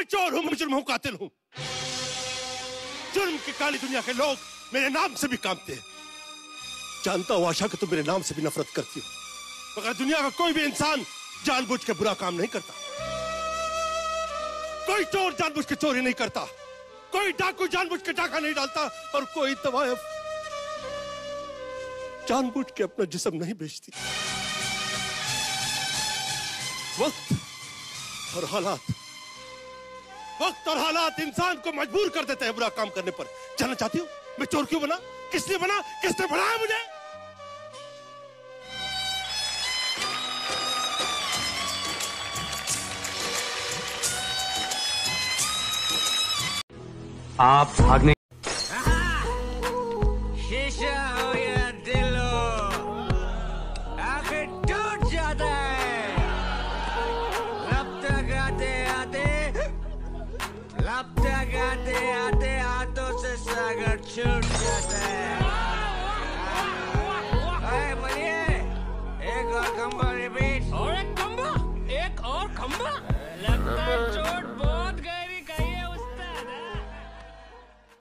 चोर हूं, मुजरिम हूं, कातिल हूं। जुर्म की काली दुनिया के लोग मेरे नाम से भी कांपते हैं। जानता हूं आशा कि तुम मेरे नाम से भी नफरत करती हो, मगर दुनिया का कोई भी इंसान जानबूझ के बुरा काम नहीं करता। कोई चोर जानबूझ के चोरी नहीं करता, कोई डाकू जानबूझ के डाका नहीं डालता, और कोई तवायफ जानबूझ के अपना जिस्म नहीं बेचती। वक्त और हालात इंसान को मजबूर कर देते हैं बुरा काम करने पर। जानना चाहती हूँ मैं चोर क्यों बना? किसने बना? किसने बनाया मुझे? आप भागने शीशा हो या दिल हो, आखिर टूट जाता है। लब तक आते हाथों से सागर छूट जाता है। मलिए एक और खंबा रिपीट। और एक खंबा, एक और खंबा। लगता